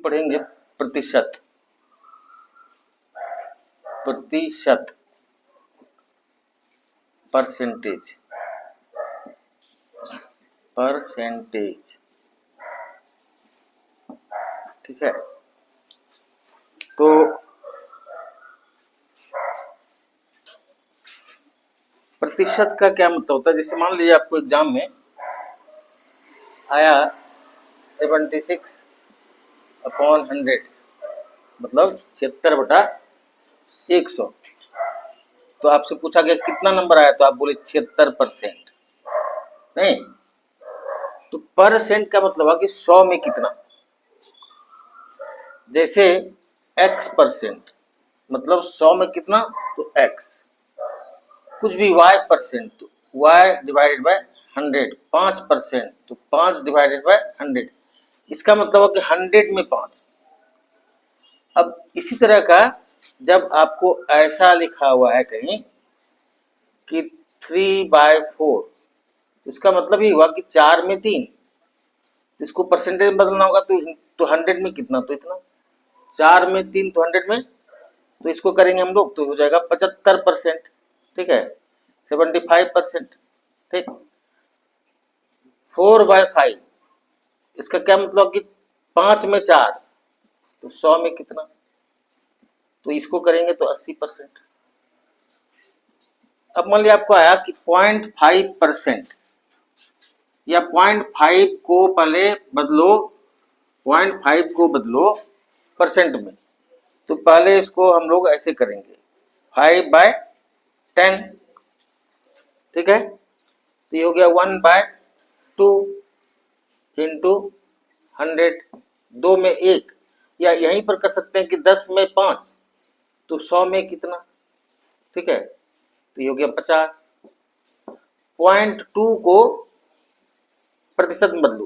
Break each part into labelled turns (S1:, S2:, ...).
S1: पढ़ेंगे प्रतिशत। प्रतिशत, परसेंटेज, परसेंटेज, ठीक है। तो प्रतिशत का क्या मतलब होता है? जैसे मान लीजिए आपको एग्जाम में आया 76/100, मतलब 76/100। तो आपसे पूछा गया कितना नंबर आया, तो आप बोले 76%। नहीं, तो परसेंट का मतलब है कि 100 में कितना। जैसे x% मतलब 100 में कितना, तो x। कुछ भी y%, तो y डिवाइडेड बाय 100। 5% तो 5 डिवाइडेड बाय 100। इसका मतलब है कि 100 में 5। अब इसी तरह का जब आपको ऐसा लिखा हुआ है कहीं कि 3/4, इसका मतलब ये हुआ कि 4 में 3। इसको परसेंटेज में बदलना होगा तो 100 में कितना, तो इतना। 4 में 3 तो 100 में, तो इसको करेंगे हम लोग तो हो जाएगा 75%, ठीक है। 75%, ठीक। 4/5, इसका क्या मतलब कि 5 में 4, तो 100 में कितना, तो इसको करेंगे तो 80%। अब मान लिया आपको आया कि 0.5% या 0.5 को पहले बदलो, 0.5 को बदलो परसेंट में, तो पहले इसको हम लोग ऐसे करेंगे 5/10, ठीक है। तो ये हो गया 1/2 इंटू 100, 2 में 1, या यहीं पर कर सकते हैं कि 10 में 5, तो 100 में कितना, ठीक है। तो ये हो गया 50। 0.2 को प्रतिशत में बदलो,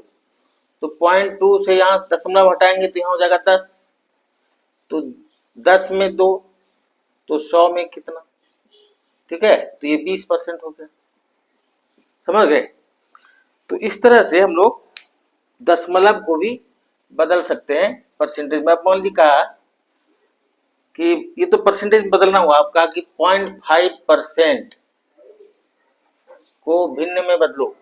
S1: तो 0.2 से यहाँ दशमलव हटाएंगे तो यहाँ हो जाएगा 10, तो 10 में 2, तो 100 में कितना, ठीक है। तो ये 20% हो गया, समझ गए। तो इस तरह से हम लोग दशमलव को भी बदल सकते हैं परसेंटेज में। मान लीजिए कहा कि ये तो परसेंटेज बदलना हुआ, आपका कि 0.5% को भिन्न में बदलो,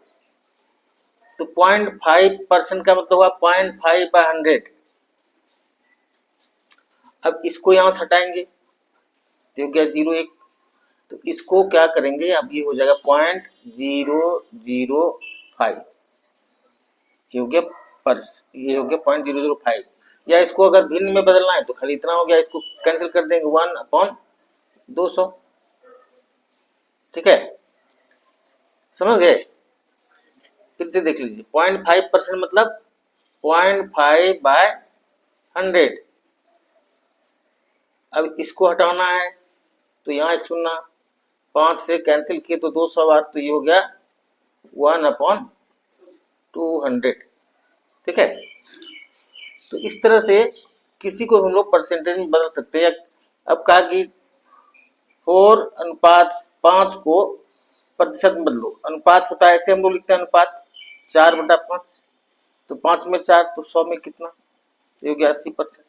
S1: तो 0.5% का मतलब हुआ 0.5/100। अब इसको यहां से हटाएंगे तो हो गया 0.1, तो इसको क्या करेंगे, अब ये हो जाएगा 0.005, ये हो गया ये हो गया 0.005। या इसको अगर भिन्न में बदलना है तो खाली इतना हो गया, इसको कैंसिल कर देंगे 1/200, ठीक है। समझ गए। फिर से देख लीजिए, 0.5% मतलब 0.5/100। अब इसको हटाना है तो यहाँ एक शून्य, 5 से कैंसिल किए तो 200 बार, तो ये हो गया 1/200, ठीक है। तो इस तरह से किसी को हम लोग परसेंटेज में बदल सकते हैं। अब कहा कि 4:5 को प्रतिशत में बदलो। अनुपात होता है ऐसे हम लोग लिखते हैं, अनुपात 4/5, तो 5 में 4, तो 100 में कितना, ये हो गया 80%,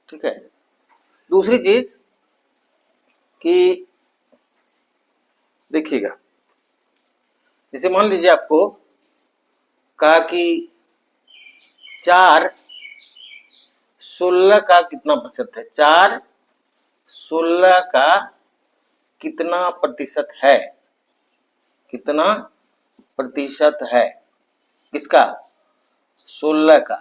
S1: ठीक है। दूसरी चीज कि देखिएगा, जैसे मान लीजिए आपको कहा कि 4/16 का कितना प्रतिशत है, 4/16 का कितना प्रतिशत है, कितना प्रतिशत है किसका, 16 का।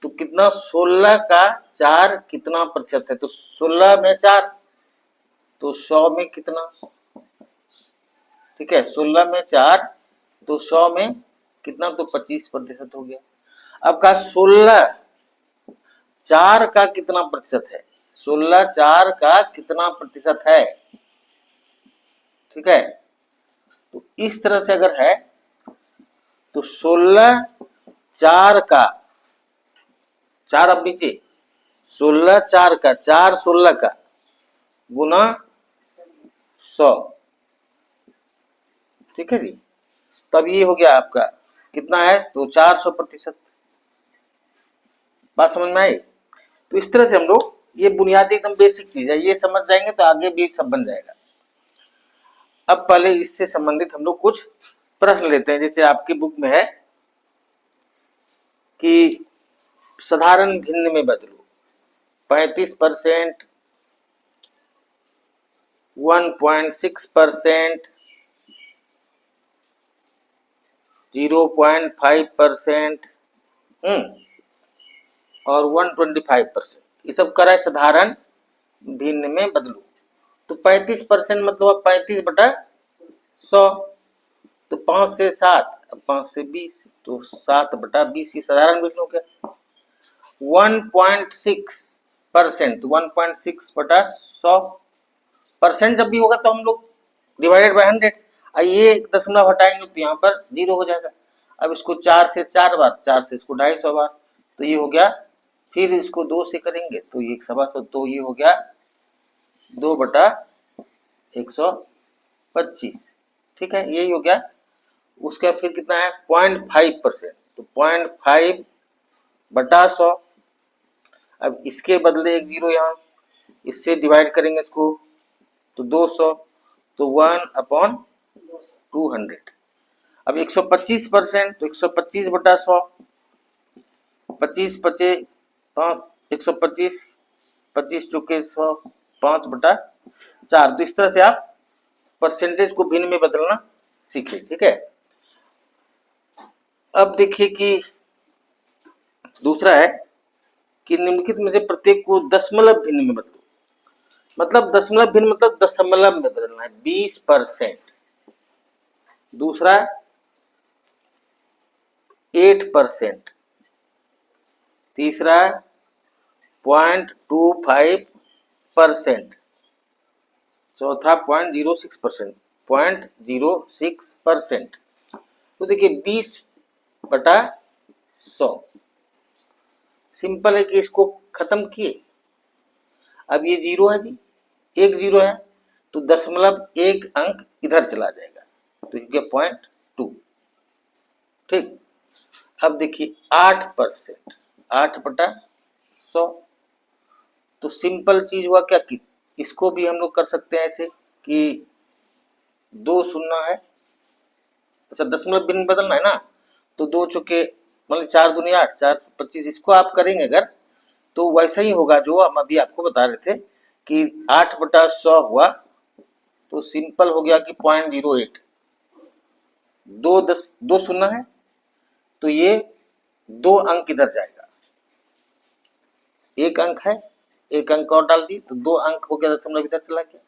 S1: तो कितना, 16 का 4 कितना प्रतिशत है, तो 16 में 4, तो 100 में कितना, ठीक है। 16 में 4 तो 100 में कितना, तो 25% हो गया। अब का 16 4 का कितना प्रतिशत है, 16 4 का कितना प्रतिशत है, ठीक है। तो इस तरह से अगर है तो 16 4 का 4, अब नीचे 16 4 का 4 16 का गुना 100, ठीक है जी। तब ये हो गया आपका कितना है, तो 400%, बात समझ में आई? तो इस तरह से हम लोग, ये बुनियादी एकदम बेसिक चीज है, ये समझ जाएंगे तो आगे भी सब बन जाएगा। अब पहले इससे संबंधित हम लोग कुछ प्रश्न लेते हैं। जैसे आपकी बुक में है कि साधारण भिन्न में बदलो 35%, 1.6%, 0.5% और 125%, ये सब करा है साधारण भिन्न में बदलो। तो 35% मतलब 35/100, तो 5 से 7, अब 5 से 20, तो 7/20 ये साधारण भिन्न हो गया। 1.6%, 1.6/100% जब भी होगा तो हम लोग डिवाइडेड बाय 100, ये एक दशमलव हटाएंगे तो यहाँ पर 0 हो जाएगा। अब इसको 4 से 4 बार, 4 से इसको 250 बार, तो ये हो गया। फिर इसको 2 से करेंगे तो ये 125, तो ये हो गया 2/125, ठीक है, यही हो गया। उसका फिर कितना है 0.5%, तो 0.5/100। अब इसके बदले एक 0 यहाँ, इससे डिवाइड करेंगे इसको तो 200, तो 1/200। अब 125%, तो 125/100, 25 पचे 5, 125, 25 चौके 100, 5/4। तो इस तरह से आप परसेंटेज को भिन्न में बदलना सीखें, ठीक है। अब देखिए कि दूसरा है कि निम्नलिखित में से प्रत्येक को दशमलव भिन्न में बदलो। मतलब दशमलव भिन्न मतलब दशमलव में बदलना है, 20%। दूसरा 8%। तीसरा 0.25%। चौथा 0.06%, 0.06%। तो देखिए 20/100 सिंपल है कि इसको खत्म किए। अब ये 0 है जी, एक 0 है तो दशमलव एक अंक इधर चला जाएगा, तो ये 0.2, ठीक। अब देखिए 8%, 8/100, तो सिंपल चीज हुआ क्या कि इसको भी हम लोग कर सकते हैं ऐसे कि 2 शून्य है, अच्छा दशमलव भिन्न बदलना है ना, तो 2 चौके मतलब 4 दूनी 8, 4 25, इसको आप करेंगे अगर तो वैसा ही होगा जो हम अभी आपको बता रहे थे कि 8/100 हुआ, तो सिंपल हो गया कि 0.08, 2 शून्य है तो ये 2 अंक इधर जाएगा, एक अंक है, एक अंक और डाल दी तो 2 अंक हो गया, दशमलव इधर चला गया।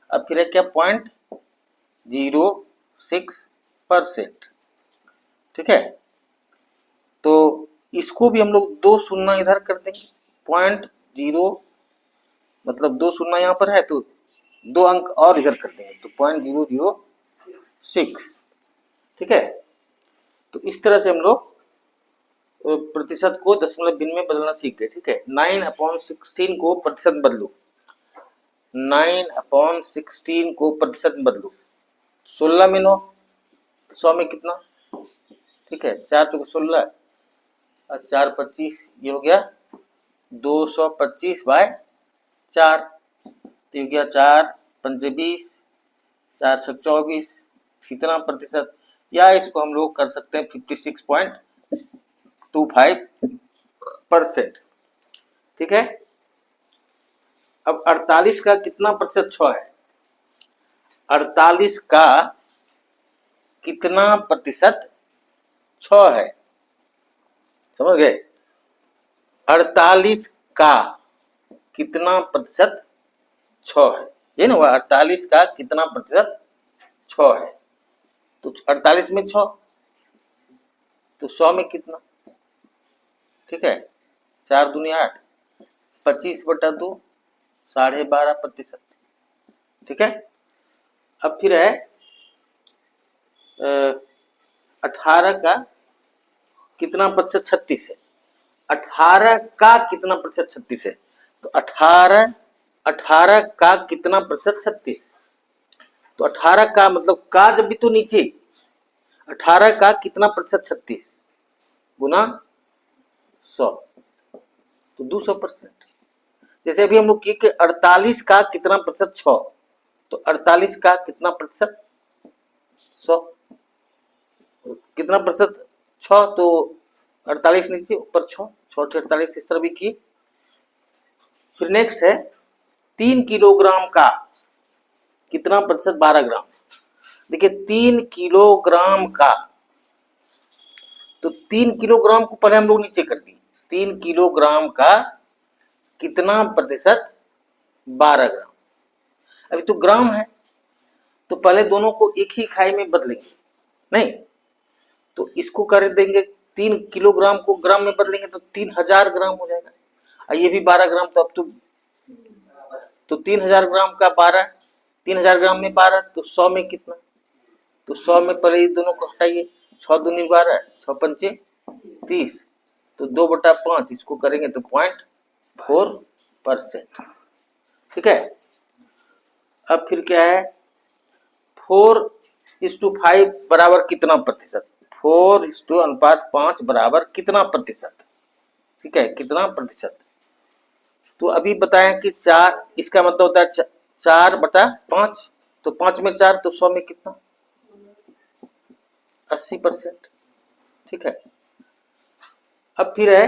S1: अब फिर है क्या 0.06%, ठीक है। तो इसको भी हम लोग 2 शून्य इधर कर देंगे, 0.0 मतलब 2 शून्य यहाँ पर है तो 2 अंक और इधर कर देंगे तो 0.006, ठीक है। तो इस तरह से हम लोग प्रतिशत को दशमलव भिन्न में बदलना सीख गए, ठीक है। 9/16 को प्रतिशत बदलो, 9/16 को प्रतिशत बदलो। 16 में 9, 100 में कितना, ठीक है, 4 चौके 16 और 4 25, ये हो गया 225/4, तो ये हो गया 4 पंजे 20, 4 से 24, कितना प्रतिशत, या इसको हम लोग कर सकते हैं 56.25%, ठीक है। अब 48 का कितना प्रतिशत 6 है, 48 का कितना प्रतिशत 6 है, समझ गए। 48 का कितना प्रतिशत 6 है, ये ना हुआ 48 का कितना प्रतिशत 6 है, तो 48 में 6 तो 100 में कितना, ठीक है, 4 दूनी 8, 25/2, 12.5%, ठीक है। अब फिर है 18 का कितना प्रतिशत 36 है, 18 का कितना प्रतिशत 36 है, तो 18 का कितना प्रतिशत 36, तो 18 का मतलब का जब भी तो नीचे, 18 का कितना प्रतिशत 36 गुना 100, तो 200%। जैसे अभी हम लोग किए कि 48 का कितना प्रतिशत 100, तो 48 का कितना प्रतिशत 100, कितना प्रतिशत 6, तो 48 नीचे ऊपर 6, 6 से 48, इस तरह भी किए। फिर नेक्स्ट है 3 किलोग्राम का कितना प्रतिशत 12 ग्राम। देखिए 3 किलोग्राम का, तो 3 किलोग्राम को पहले हम लोग नीचे कर दिए। 3 किलोग्राम का कितना प्रतिशत 12 ग्राम। अभी तो ग्राम है, तो पहले दोनों को एक ही इकाई में बदलेंगे, नहीं तो इसको कर देंगे 3 किलोग्राम को ग्राम में बदलेंगे तो 3000 ग्राम हो जाएगा। और ये भी 12 ग्राम, तो अब तो 3000 ग्राम का 12, 3000 ग्राम में 12, तो 100 में कितना, तो 100 में पहले ये दोनों को हटाइए, 6 दूनी 12, 6 पंचे 30, तो 2/5 इसको करेंगे तो 0.4%। ठीक है। अब फिर क्या है 4:5 बराबर कितना प्रतिशत, 4:5 बराबर कितना प्रतिशत, ठीक है, कितना प्रतिशत। तो अभी बताएं कि 4, इसका मतलब होता है 4/5, तो 5 में 4, तो 100 में कितना 80%। ठीक है। अब फिर है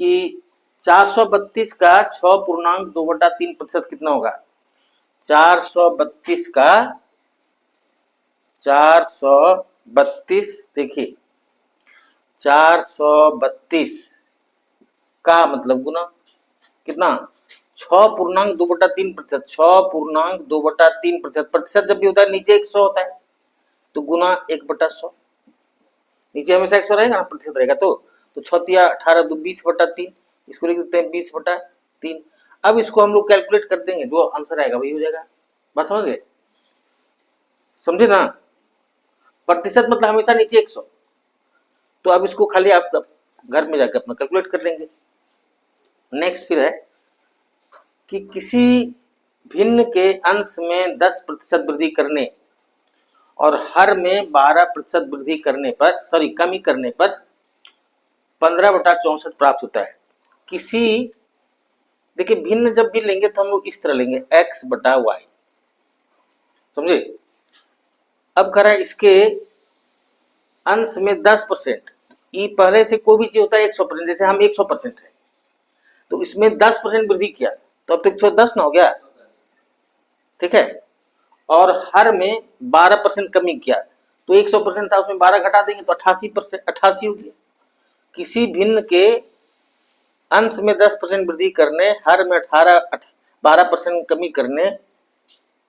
S1: कि 432 का 6.2/3% कितना होगा। 432 का 432, देखिए 432 का मतलब गुना कितना 6.2/3%, 6.2/3%। प्रतिशत जब भी होता है नीचे 100 होता है तो गुना 1/100, नीचे हमेशा 100 रहेगा ना, प्रतिशत रहेगा तो 6 तिया 18, 2 20/3, इसको लिख देते हैं 20/3। अब इसको हम लोग कैलकुलेट कर देंगे, जो आंसर आएगा वही हो जाएगा। बात समझ गए, समझे ना। प्रतिशत मतलब हमेशा नीचे 100, तो अब इसको खाली आप घर में जाकर अपना कैलकुलेट कर लेंगे। नेक्स्ट फिर है कि किसी भिन्न के अंश में 10% वृद्धि करने और हर में 12% वृद्धि करने पर, सॉरी कमी करने पर 15/64 प्राप्त होता है। किसी, देखिए भिन्न जब भी लेंगे तो हम लोग इस तरह लेंगे x/y, समझे। अब कह रहा है इसके अंश में 10%, ई पहले से कोई भी चीज होता है 100%, जैसे हम 100% है तो इसमें 10% वृद्धि किया तो अब तक 110 ना हो गया, ठीक है। और हर में 12% कमी किया तो 100% था उसमें 12 घटा देंगे तो 88%, 88 हो गया। किसी भिन्न के अंश में 10% वृद्धि करने, हर में 12% कमी करने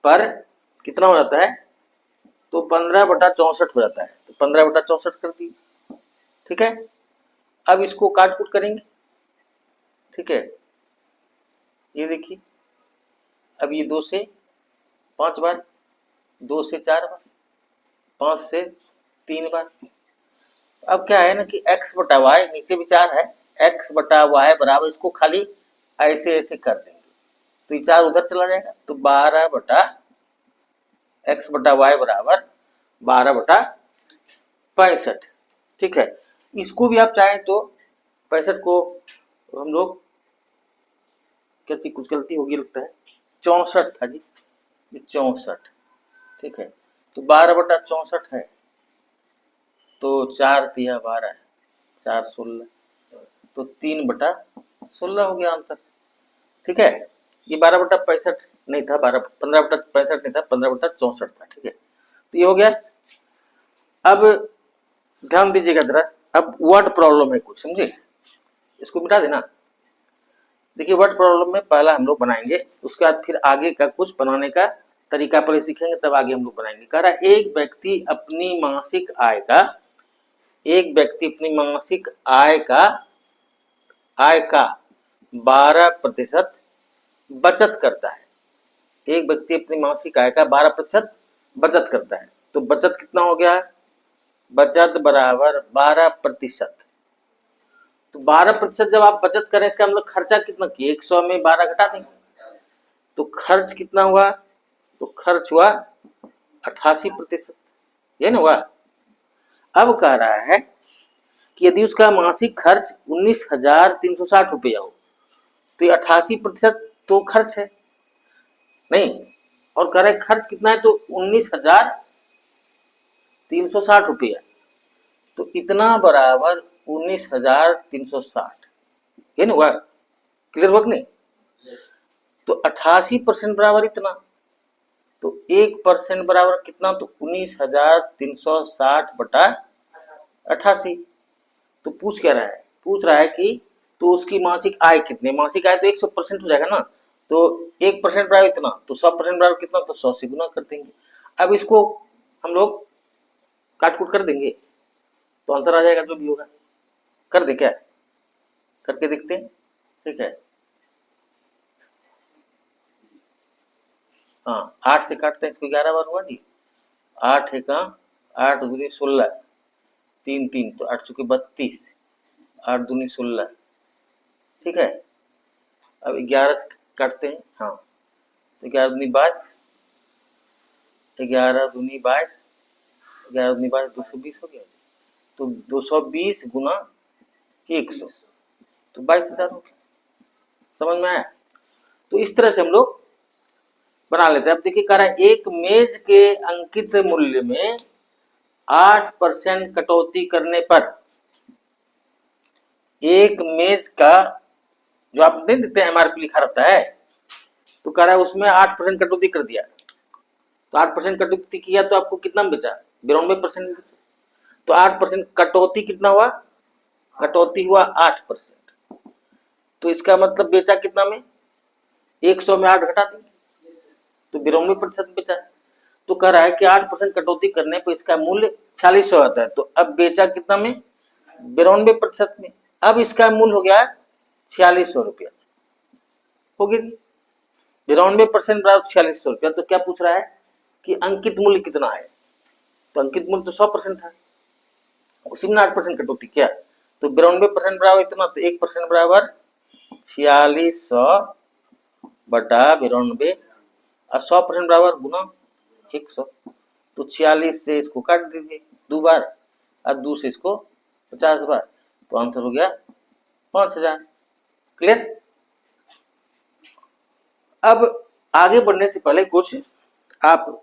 S1: पर कितना हो जाता है, तो 15/64 हो जाता है, तो 15/64 कर दी। ठीक है। अब इसको काट कूट करेंगे, ठीक है। ये देखिए अब ये 2 से 5 बार, 2 से 4 बार, 5 से 3 बार। अब क्या है ना कि x/y, नीचे विचार है x/y बराबर, इसको खाली ऐसे ऐसे कर देंगे तो ये 4 उधर चला जाएगा, तो 12/x/y बराबर 12/65। ठीक है। इसको भी आप चाहें तो 65 को हम लोग, कुछ गलती होगी लगता है, 64 था जी, 64। ठीक है। तो 12/64 है, तो 4 तिया 12, 4 16, तो 3/16 हो गया आंसर। ठीक है। ये 12/65 नहीं था, 15/65 नहीं था, 15/64 था। ठीक है। तो ये हो गया। अब ध्यान दीजिएगा जरा, अब वर्ड प्रॉब्लम है कुछ, समझे, इसको मिटा देना। देखिए वर्ड प्रॉब्लम में पहला हम लोग बनाएंगे, उसके बाद फिर आगे का कुछ बनाने का तरीका पहले सीखेंगे, तब आगे हम लोग बनाएंगे। कह रहा है एक व्यक्ति अपनी मासिक आय का 12% बचत करता है। एक व्यक्ति अपनी मासिक आय का 12% बचत करता है, तो बचत कितना हो गया, बचत बराबर 12%। तो 12% जब आप बचत करें, इसका मतलब खर्चा कितना किए, 100 में 12 घटा देंगे, तो खर्च कितना हुआ, तो खर्च हुआ 88%, ये ना हुआ। अब कह रहा है कि यदि उसका मासिक खर्च 19,360 रुपया हो तो ये 88% तो खर्च है नहीं, और कह रहे खर्च कितना है तो 19,360 रुपया, तो इतना बराबर 19,360, ये नहीं हुआ? क्लियर हुआ कि नहीं? तो 88% बराबर इतना, तो 1% बराबर कितना, तो 19,360 बटा 88। तो पूछ क्या रहा है, पूछ रहा है कि तो उसकी मासिक आय कितनी, मासिक आय तो 100% हो जाएगा ना, तो 1% बराबर इतना, तो 100% बराबर कितना, तो 100 से गुना कर देंगे। अब इसको हम लोग काट कूट कर देंगे तो आंसर आ जाएगा जो भी होगा। कर दे क्या, करके देखते हैं, ठीक है। हाँ 8 से काटते हैं, इसको 11 बार हुआ जी, 8 है कहाँ, 8 दूनी 16, 3 3 तो 8 चुके 32, 8 दूनी 16, ठीक है। अब 11 से काटते हैं, हाँ तो 11 दूनी 22, 11 दूनी 22, 11 दूनी 22, 220 हो गया, तो 220 गुना 100 तो 22,000 हो गया। समझ में आया? तो इस तरह से हम लोग बना लेते हैं। अब देखिए कह रहा है एक मेज के अंकित मूल्य में 8% कटौती करने पर, एक मेज का जो आप नहीं देते हैं एमआरपी लिखा रहता है, तो कह रहा है उसमें 8% कटौती कर दिया, तो 8% कटौती किया तो आपको कितना बचा, 92% बचा। तो 8% कटौती कितना हुआ, कटौती हुआ 8%, तो इसका मतलब बेचा कितना में, 100 में 8 घटा देंगे तो 92% बेचा। तो कह रहा है कि 8% कटौती करने पर इसका मूल्य 4600 आता है, तो अब बेचा कितना में, 92% में। अब इसका मूल्य हो गया 4600 रुपया, हो गया 92% बराबर 4600 रुपया। तो क्या पूछ रहा है कि अंकित मूल्य कितना है, तो अंकित मूल्य तो 100% था, उसी में 8% कटौती किया, तो 92% बराबर इतना, तो 1% बराबर 4600 बटा 92, और 100% बराबर गुना 100, तो 46 से इसको काट दीजिए 2 बार, और 2 से इसको 50 बार, तो आंसर हो गया 5,000। क्लियर? अब आगे बढ़ने से पहले कुछ आप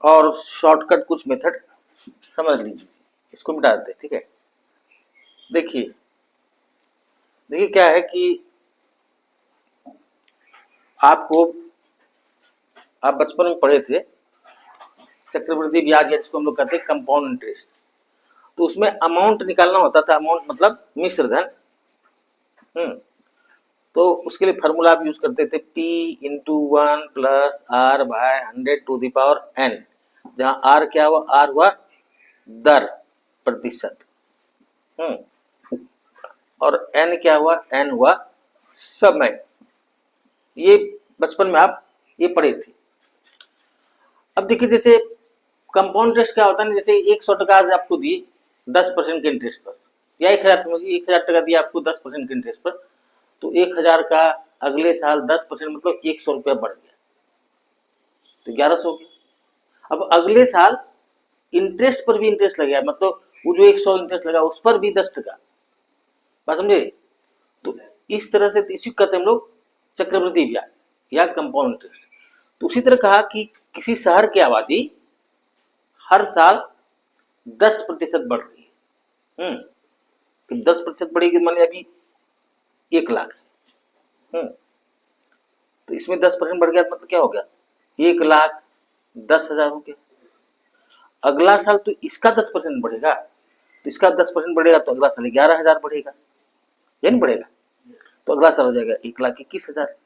S1: और शॉर्टकट कुछ मेथड समझ लीजिए, इसको मिटा देते, ठीक है। देखिए देखिए क्या है कि आपको, आप बचपन में पढ़े थे चक्रवृद्धि ब्याज, या जिसको हम लोग कहते हैं कंपाउंड इंटरेस्ट, तो उसमें अमाउंट निकालना होता था, अमाउंट मतलब मिश्र धन। तो उसके लिए फार्मूला आप यूज करते थे P into 1 plus R by 100 to the power N, जहां R क्या हुआ, R हुआ दर, प्रतिशत, और N क्या हुआ, N हुआ समय। ये बचपन में आप ये पढ़े थे। अब देखिए जैसे कंपाउंड इंटरेस्ट क्या होता है ना, जैसे 100 टका आपको दी 10% के इंटरेस्ट पर, या 1000 समझिए, 1000 टका दिया आपको 10% के इंटरेस्ट पर, तो 1000 का अगले साल 10% मतलब 100 रुपया बढ़ गया, तो 1100 हो गया। अब अगले साल इंटरेस्ट पर भी इंटरेस्ट लगा, मतलब वो जो 100 इंटरेस्ट लगा उस पर भी 10 टका, बात समझे? तो इस तरह से इसी कहते हैं हम लोग चक्रवृद्धि ब्याज या कंपाउंड इंटरेस्ट। तो उसी तरह कहा कि किसी शहर की आबादी हर साल 10% बढ़ रही है, तो 10% बढ़ेगी, मान लिया अभी 1,00,000 है, तो इसमें 10% बढ़ गया मतलब क्या हो गया, 1,10,000 हो गया। अगला साल तो इसका 10% बढ़ेगा, तो इसका 10% बढ़ेगा तो अगला साल 11,000 बढ़ेगा, या नहीं बढ़ेगा? तो अगला साल हो जाएगा 1,21,000।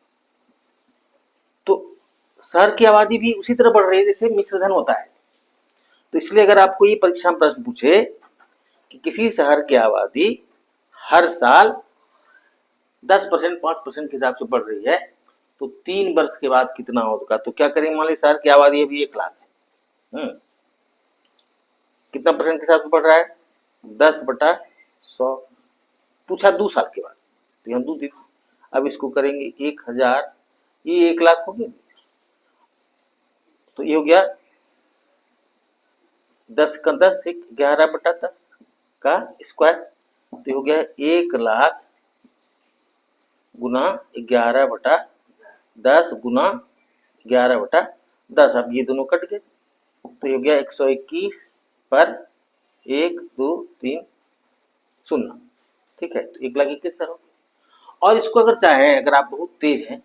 S1: तो शहर की आबादी भी उसी तरह बढ़ रही है जैसे मिश्रधन होता है। तो इसलिए अगर आपको ये परीक्षा में प्रश्न पूछे कि किसी शहर की आबादी हर साल 10% 5% के हिसाब से बढ़ रही है, तो 3 वर्ष के बाद कितना होगा, तो क्या करेंगे, मान लीजिए शहर की आबादी अभी 1,00,000 है, कितना परसेंट के हिसाब से बढ़ रहा है, 10/100, पूछा 2 साल के बाद, तो यहाँ 2 दिन, अब इसको करेंगे 1,000, ये 1,00,000 हो गया, तो ये हो गया 10 का 10 11/10 का स्क्वायर, तो हो गया 1,00,000 गुना 11/10 गुना 11/10। अब ये दोनों कट गए तो हो गया 121 पर 1 2 3 0। ठीक है, तो 1,21,000 सर। और इसको अगर चाहें, अगर आप बहुत तेज हैं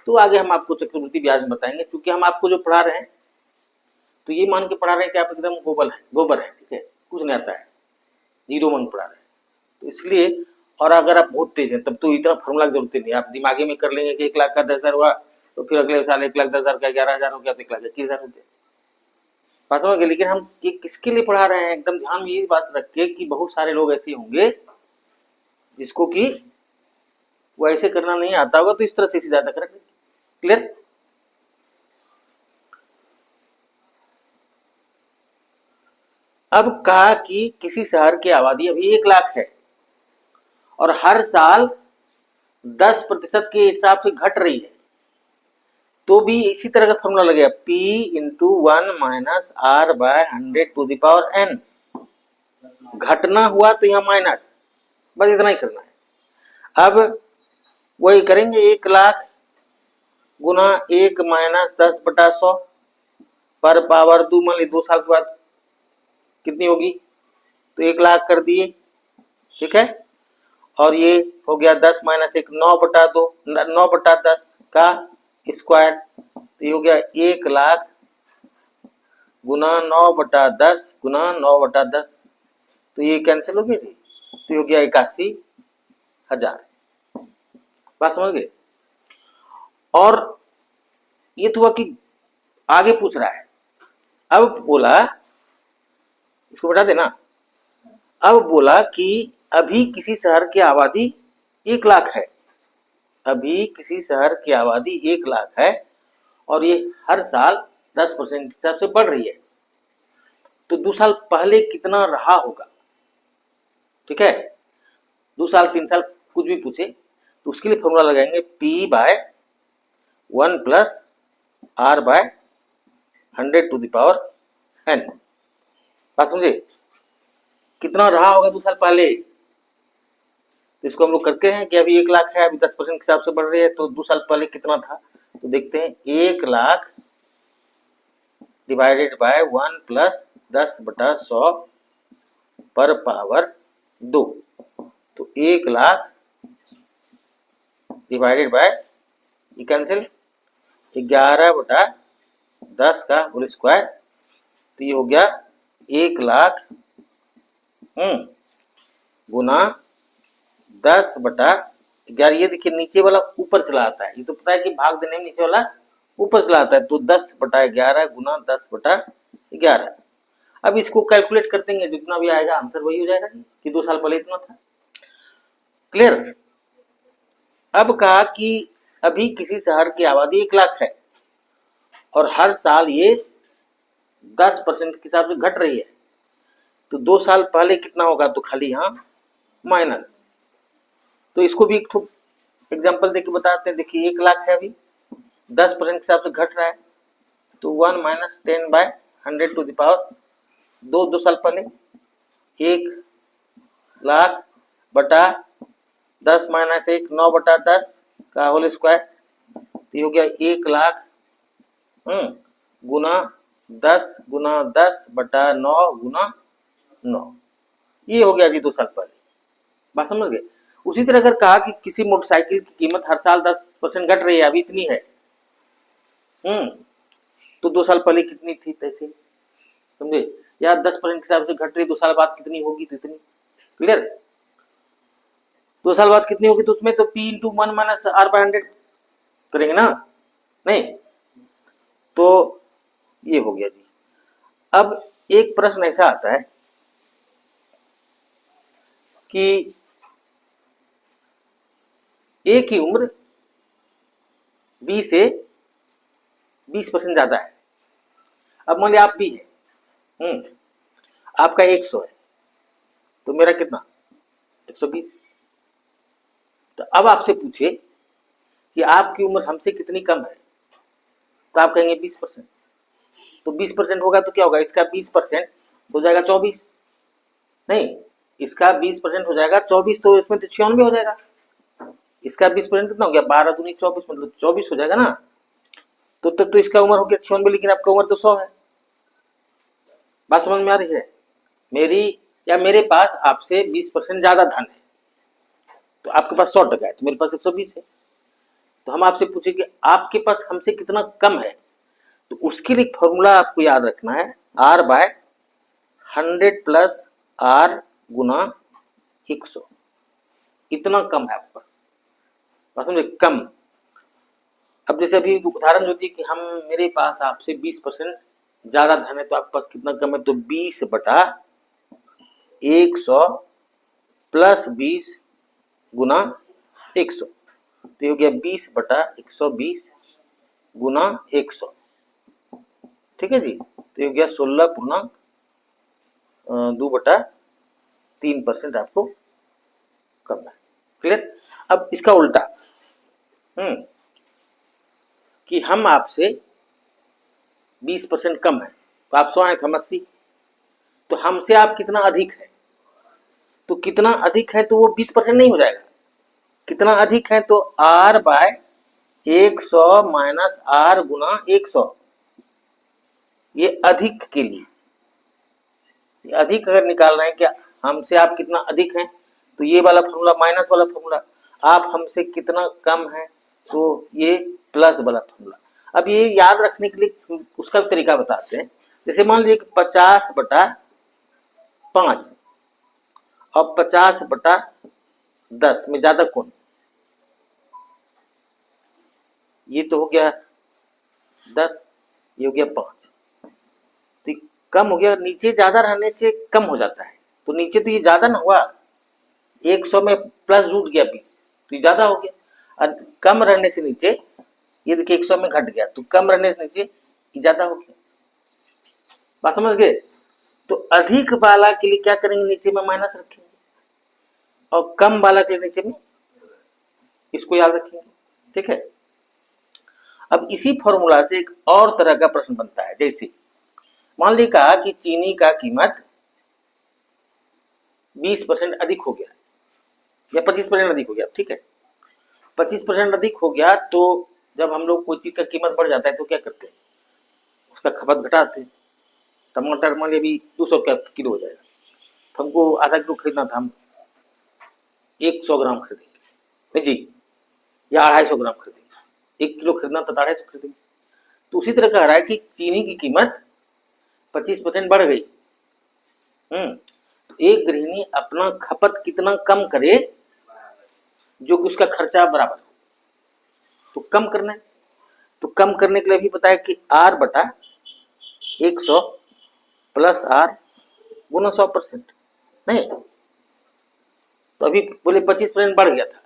S1: तो आगे हम आपको चक्रवृद्धि ब्याज में बताएंगे, क्योंकि हम आपको जो पढ़ा रहे हैं तो ये मान के पढ़ा रहे हैं कि आप एकदम गोबर है। ठीक है, कुछ नहीं आता है, जीरो मान पढ़ा रहे हैं तो इसलिए। और अगर आप बहुत तेज हैं तब तो इतना फॉर्मूला की जरूरत नहीं, आप दिमागी में कर लेंगे कि 1,00,000 का 10,000 हुआ तो फिर अगले साल 1,10,000 का 11,000 हो गया तो 1,21,000 हो गया। बात समझ गए। लेकिन हम ये किसके लिए पढ़ा रहे हैं, एकदम ध्यान में ये बात रखिए कि बहुत सारे लोग ऐसे होंगे जिसको कि वो ऐसे करना नहीं आता होगा, तो इस तरह से सीधा तक रखें। क्लियर। अब कहा कि किसी शहर की आबादी अभी 1,00,000 है और हर साल 10% के हिसाब से घट रही है, तो भी इसी तरह का फॉर्मूला लगेगा, P into 1 minus R by 100 to the power n। घटना हुआ तो यहाँ माइनस, बस इतना ही करना है। अब वही करेंगे, 1,00,000 गुना 1 माइनस 10/100 पर पावर 2। मान ली 2 साल के बाद कितनी होगी, तो 1,00,000 कर दिए। ठीक है, और ये हो गया 10 माइनस 1 9/2, 9/10 का स्क्वायर, तो ये हो गया 1,00,000 गुना 9/10 गुना 9/10, तो ये कैंसिल हो गया जी, तो ये हो गया 81,000। बात समझ गए। और ये तो हुआ कि आगे पूछ रहा है, अब बोला इसको बता देना। अब बोला कि अभी किसी शहर की आबादी 1,00,000 है, अभी किसी शहर की आबादी 1,00,000 है और ये हर साल 10% के हिसाब से बढ़ रही है, तो 2 साल पहले कितना रहा होगा। ठीक है, 2 साल 3 साल कुछ भी पूछे तो उसके लिए फॉर्मूला लगाएंगे, P by 1 plus R by 100 to the power n। बात समझे, कितना रहा होगा 2 साल पहले, तो इसको हम लोग करते हैं कि अभी 1,00,000 है, अभी 10% के हिसाब से बढ़ रही है, तो 2 साल पहले कितना था, तो देखते हैं 1,00,000 डिवाइडेड बाय 1 प्लस 10/100 पर पावर 2, तो 1,00,000 डिवाइडेड बाय ये कैंसिल 11/10 का होल स्क्वायर, तो ये हो गया 1,00,000 गुना 10/11। ये देखिए नीचे वाला ऊपर चला आता है, ये तो पता है कि भाग देने में नीचे वाला ऊपर चला आता है, तो 10/11 गुना 10/11। अब इसको कैलकुलेट कर देंगे, जितना भी आएगा आंसर वही हो जाएगा कि 2 साल पहले इतना था। क्लियर। अब कहा कि अभी किसी शहर की आबादी 1,00,000 है और हर साल ये 10% के हिसाब से घट रही है, तो 2 साल पहले कितना होगा, तो खाली यहाँ माइनस। तो इसको भी एक एग्जाम्पल देके बताते हैं। देखिए 1,00,000 है, अभी 10% के हिसाब से घट रहा है, तो 1 minus 10 by 100 to the power 2 साल पहले 1,00,000 बटा 10 माइनस 1 9/10 का होल स्क्वायर, तो हो गया 1,00,000 गुना 10 गुना 10 बटा 9 गुना 9, ये हो गया जी 2 साल पहले। बात समझ गए। उसी तरह अगर कहा कि किसी मोटरसाइकिल की कीमत हर साल 10% घट रही है, अभी इतनी है, तो 2 साल पहले कितनी थी, पैसे समझे, या 10% के हिसाब से घट रही, 2 साल बाद कितनी होगी, तो इतनी। क्लियर। 2 साल बाद कितनी होगी, तो उसमें तो P into 1 minus R by 100 करेंगे ना, नहीं, तो ये हो गया जी। अब एक प्रश्न ऐसा आता है कि A की उम्र B से 20% ज्यादा है। अब मान लिया आप B है, आपका 100 है, तो मेरा कितना 120। तो अब आपसे पूछे कि आपकी उम्र हमसे कितनी कम है, तो आप कहेंगे 20%। तो 20% होगा तो क्या होगा, इसका 20% हो जाएगा 24, नहीं इसका 20% हो जाएगा 24, तो इसमें तो 96 हो जाएगा। इसका 20% कितना हो गया, 12 दूनी 24, मतलब 24 हो जाएगा ना। तो इसका उम्र हो गया 96, लेकिन आपका उम्र तो 100 है। बात समझ में आ रही है मेरी? या मेरे पास आपसे 20% ज्यादा धन है, तो आपके पास 100% है, तो मेरे पास 120 है। तो हम आपसे पूछे कि आपके पास हमसे कितना कम है, तो उसके लिए फॉर्मूला आपको याद रखना है, R/100 प्लस R गुना 100। इतना कम है आपके पास, बात समझे, कम। अब जैसे अभी उदाहरण होती है कि हम, मेरे पास आपसे 20% ज्यादा धन है, तो आपके पास कितना कम है, तो 20/100 प्लस 20 गुना 100, तो ये हो गया 20/120 गुना 100। ठीक है जी, तो ये हो गया 16/2/3% आपको कम है। क्लियर? अब इसका उल्टा, कि हम आपसे 20% कम है, तो आप 100 आए थे, हम 80, तो हमसे आप कितना अधिक है, तो कितना अधिक है तो वो 20% नहीं हो जाएगा। कितना अधिक है, तो R/100 माइनस R गुना 100, ये अधिक के लिए, अधिक अगर निकाल रहे हैं क्या, हमसे आप कितना अधिक हैं, तो ये वाला फॉर्मूला माइनस वाला फॉर्मूला, आप हमसे कितना कम है, तो ये प्लस वाला फॉर्मूला। अब ये याद रखने के लिए उसका तरीका बताते हैं। जैसे मान लीजिए 50/5 और 50/10 में ज्यादा कौन, ये तो हो गया 10, ये हो गया 5, तो कम हो गया, नीचे ज्यादा रहने से कम हो जाता है, तो नीचे तो ये ज्यादा ना हुआ, 100 में प्लस रूट गया 20, तो ये ज्यादा हो गया। और कम रहने से नीचे, ये देखिए 100 में घट गया, तो कम रहने से नीचे ये ज्यादा हो गया। बात समझ गए? तो अधिक वाला के लिए क्या करेंगे, नीचे में माइनस रखेंगे, और कम वाला के लिए नीचे में इसको याद रखेंगे। ठीक है? अब इसी फॉर्मूला से एक और तरह का प्रश्न बनता है। जैसे मान लीजिए कहा कि चीनी का कीमत 20% अधिक हो गया, या 25% अधिक हो गया। ठीक है, 25% अधिक हो गया, तो जब हम लोग कोई चीज का कीमत बढ़ जाता है तो क्या करते हैं, उसका खपत घटाते हैं। टमाटर मान लीजिए अभी 200 का किलो हो जाएगा, तो हमको आधा किलो खरीदना था, हम 100 ग्राम खरीदेंगे, नहीं जी, या 250 ग्राम खरीदेंगे। 1 किलो खरीदना था तो 250 खरीदेंगे। तो उसी तरह कह रहा है कि चीनी की कीमत 25% बढ़ गई। तो एक गृहिणी अपना खपत कितना कम करे जो कि उसका खर्चा बराबर हो, तो कम करना है। तो कम करने के लिए भी बताया कि R/100 प्लस R गुना 100%, नहीं तो अभी बोले 25% बढ़ गया था,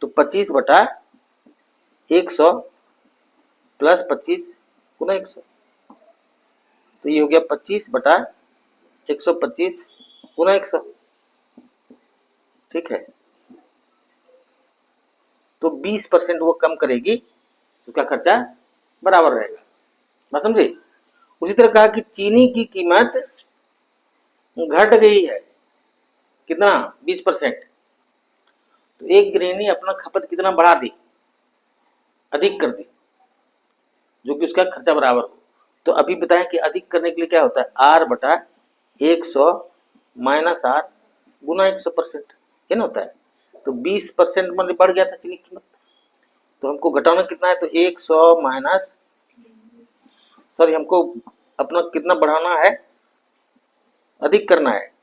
S1: तो 25/100 प्लस 25 गुना 100, तो ये हो गया 25/125 गुना 100। ठीक है, तो 20% वो कम करेगी, उसका खर्चा बराबर रहेगा। बात समझे? उसी तरह कहा कि चीनी की कीमत घट गई है, कितना, 20%, तो एक गृहिणी अपना खपत कितना बढ़ा दी, अधिक कर दी, जो कि उसका खर्चा बराबर हो। तो अभी बताएं कि अधिक करने के लिए क्या होता है, R/100 माइनस R गुना 100%, क्या होता है, तो 20% मतलब बढ़ गया था चीनी की कीमत, तो हमको घटाना कितना है, तो 100 माइनस, सॉरी हमको अपना कितना बढ़ाना है, अधिक करना है,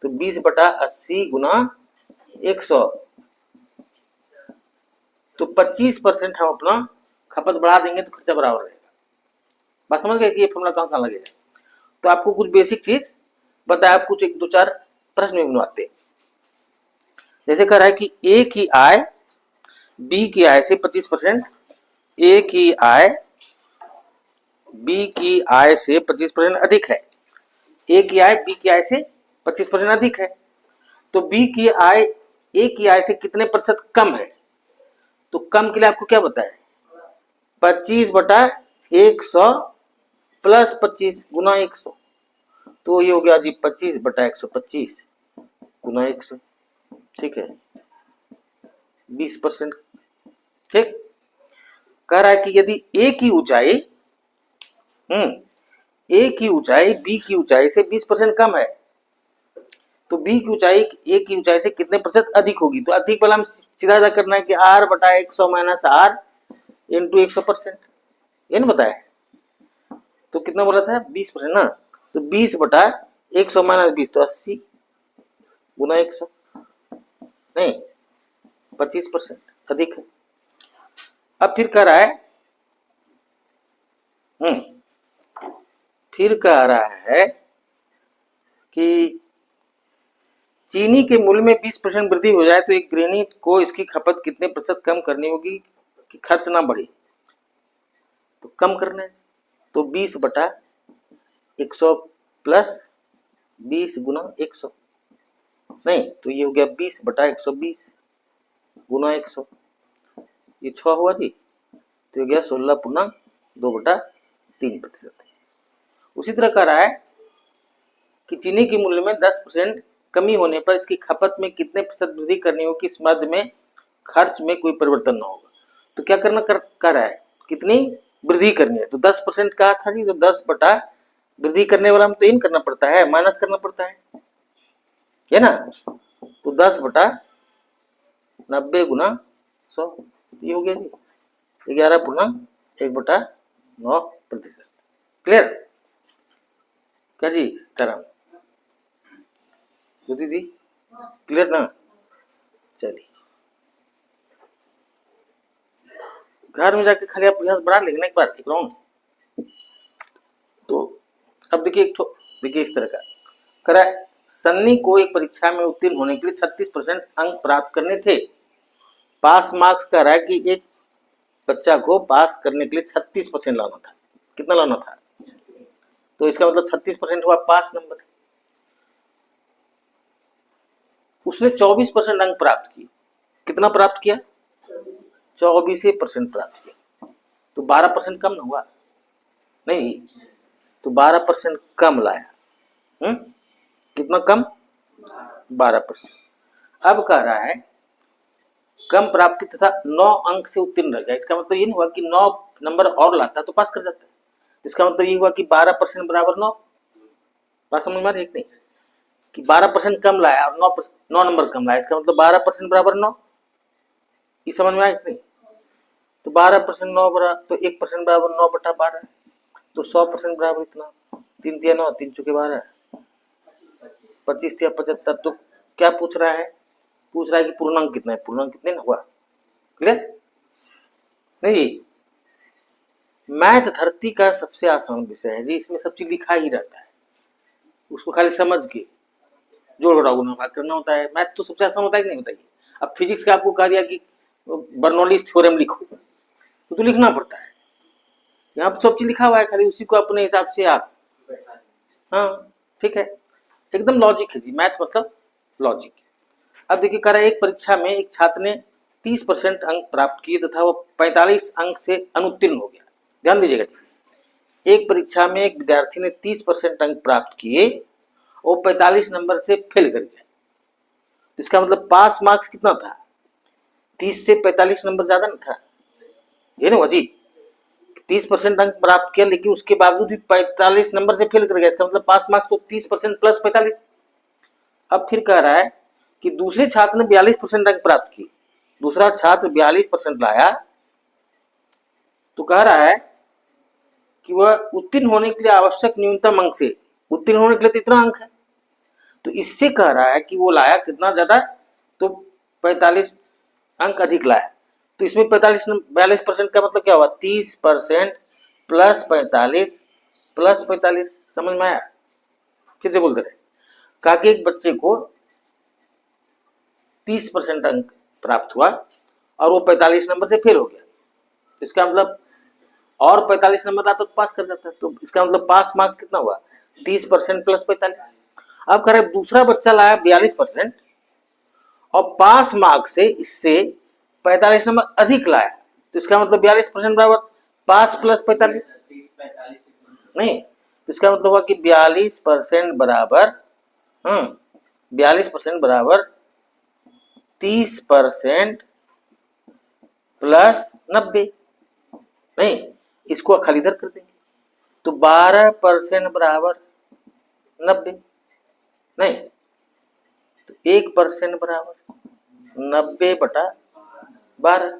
S1: तो 20/80 गुना 100, तो 25% हम अपना खपत बढ़ा देंगे तो खर्चा बराबर रहेगा। बात समझ गए कि ये फॉर्मूला कहाँ लगेगा? तो आपको कुछ बेसिक चीज बताया, आप कुछ 1-2-4 प्रश्न में बनवाते हैं। जैसे कह रहा है कि ए की आय बी की आय से 25%, ए की आय बी की आय से 25% अधिक है, ए की आय बी की आय से 25% अधिक है, तो बी की आय ए की आय से कितने प्रतिशत कम है, तो कम के लिए आपको क्या बताया, 25/100 प्लस 25 गुना 100, तो ये हो गया जी 25/125 गुना 100, ठीक है 20%। ठीक, कह रहा है कि यदि ए की ऊंचाई ए की ऊंचाई बी की ऊंचाई से 20% कम है तो बी की ऊंचाई ए की ऊंचाई से कितने प्रतिशत अधिक होगी। तो अधिक वाला हम सीधा सा करना है कि r बटा 100 माइनस r इंटू 100%, ये ना बताया है। तो कितना बोला था 20% ना, तो 20 बटा 100 माइनस 20 तो 80 गुना 100, नहीं 25% अधिक है। अब फिर कह रहा है फिर कह रहा है कि चीनी के मूल्य में 20% वृद्धि हो जाए तो एक गृहिणी को इसकी खपत कितने प्रतिशत कम करनी होगी कि खर्च ना बढ़े। तो कम करना है तो 20 बटा 100 प्लस 20 गुना 100, नहीं तो ये हो गया 20 बटा 120 गुना 100, ये 6 हुआ जी, तो ये गया 16/2/3%। उसी तरह कह रहा है कि चीनी के मूल्य में 10% कमी होने पर इसकी खपत में कितने प्रतिशत वृद्धि करनी होगी कि इस मद में खर्च में कोई परिवर्तन न होगा। तो क्या करना कर रहा है, कितनी वृद्धि करनी है। तो 10% कहा था जी, तो 10 बटा वृद्धि करने वाला में तो इन करना पड़ता है, माइनस करना पड़ता है ना। तो 10 बटा 90 गुना 100, ये हो गया जी 11.1/9%। क्लियर क्या जी तरह दीदी, क्लियर ना। चलिए घर में जाके खाली आप अभ्यास बढ़ा लेंगे एक बार, एक राउंड। तो अब देखिए देखिए इस तरह का करा, सन्नी को एक परीक्षा में उत्तीर्ण होने के लिए 36% अंक प्राप्त करने थे। पास मार्क्स कह रहा है कि एक बच्चा को पास करने के लिए 36% लाना था। कितना लाना था, तो इसका मतलब 36% हुआ पास नंबर। उसने 24% अंक प्राप्त किए। कितना प्राप्त किया, 24% प्राप्त किया, तो 12% कम ना हुआ, नहीं तो 12% कम लाया। कितना कम, 12%। अब कह रहा है कम प्राप्ति तथा 9 अंक से उत्तीर्ण रह गया। इसका मतलब ये नहीं हुआ कि 9 नंबर और लाता तो पास कर जाता है। इसका मतलब ये हुआ कि 12% बराबर 9। बात समझ में एक नहीं कि 12% कम लाया और 9 नंबर कम लाया, इसका मतलब 12% बराबर 9। ये समझ में आया नहीं। तो 12% 9 बराबर, तो 1% बराबर 9/12, तो 100% बराबर इतना, 3 तिया 9, 3 चुके 12, 25 तिया 75। तो क्या पूछ रहा है, पूछ रहा है कि पूर्णांक कितना है, पूर्णांक कितने ना हुआ। क्लियर नहीं। मैथ धरती का सबसे आसान विषय है जी, इसमें सब चीज लिखा ही रहता है, उसको खाली समझ के जोड़ घटाव गुणा भाग करना होता है। मैथ तो सबसे आसान होता है कि नहीं बताइए। अब फिजिक्स का आपको कह दिया कि बर्नौलीज थ्योरम लिखो, तो लिखना पड़ता है। यहाँ पर सब चीज लिखा हुआ है, खाली उसी को अपने हिसाब से आप, हाँ ठीक है, एकदम लॉजिक है जी, मैथ मतलब लॉजिक। अब देखिए कह रहा है एक परीक्षा में एक छात्र ने 30% अंक प्राप्त किए तथा वो 45 अंक से अनुत्तीर्ण हो गया। ध्यान दीजिएगा जी, एक परीक्षा में एक विद्यार्थी ने 30% अंक प्राप्त किए और 45 नंबर से फेल कर गया। इसका मतलब पास मार्क्स कितना था, 30 से 45 नंबर ज्यादा नहीं था, ये ना जी। 30% अंक प्राप्त किया लेकिन उसके बावजूद भी 45 नंबर से फेल कर गया, इसका मतलब पास मार्क्स तो 30% प्लस 45। अब फिर कह रहा है कि दूसरे छात्र ने 42% अंक प्राप्त किए, दूसरा छात्र 42% लाया, तो कह रहा है कि वह उत्तीर्ण होने के लिए आवश्यक न्यूनतम अंक से, उत्तीर्ण होने के लिए तो इतना अंक है, तो इससे कह रहा है कि वो लाया कितना ज्यादा, तो 45 अंक अधिक लाया। तो इसमें 42% का मतलब क्या हुआ, 30% प्लस 45 प्लस 45। समझ में आया, फिर से बोलते रहे। कहा कि एक बच्चे को 30% अंक प्राप्त हुआ और वो 45 नंबर से फेल हो गया, इसका मतलब और 45 नंबर आता तो पास कर जाता। तो इसका मतलब पास मार्क्स कितना हुआ, 30% प्लस 45। अब कह रहे दूसरा बच्चा लाया 42% और पास मार्क्स से इससे 45 नंबर अधिक लाया, तो इसका मतलब 42% बराबर पास प्लस 45, नहीं इसका मतलब हुआ कि 42% बराबर 42% बराबर 30% प्लस 90। नहीं, इसको खाली इधर कर देंगे तो 12% बराबर 90। नहीं, तो 1% बराबर 90/12।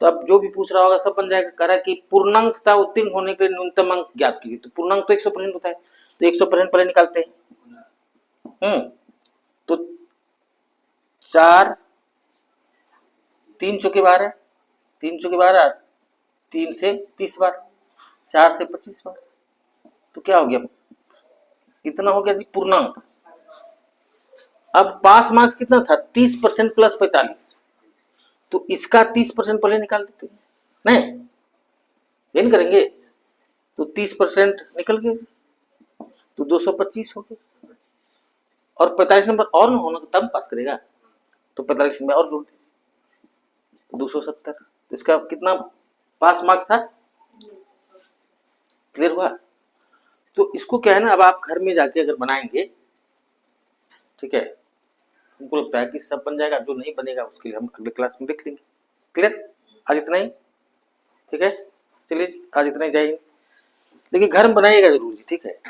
S1: तो अब जो भी पूछ रहा होगा सब बन जाएगा। कह रहा है कि पूर्णांक तथा उत्तीर्ण होने के लिए न्यूनतम अंक ज्ञात कीजिए। तो पूर्णांक तो 100% होता है, तो 100% पहले निकालते हैं। तो 4 3 चौके 12, 3 चौके 12, 3 से 30 बार, 4 से 25 बार। तो क्या हो गया, कितना हो गया जी पूर्णांक। अब पास मार्क्स कितना था 30% प्लस 45, तो इसका 30% पहले निकाल देते हैं। नहीं, ये नहीं करेंगे तो 30% निकल गए तो 225 हो गए। और 45 नंबर और ना होना तब पास करेगा, तो 45 में और जोड़ दे 270। तो इसका कितना पास मार्क्स था, क्लियर हुआ। तो इसको क्या है ना, अब आप घर में जाके अगर बनाएंगे, ठीक है, हमको लगता है कि सब बन जाएगा। जो नहीं बनेगा उसके लिए हम अगले क्लास में देख लेंगे। क्लियर, आज इतना ही, ठीक है। चलिए आज इतना ही, जय हिंद। देखिए घर में बनाइएगा जरूर जी, ठीक है।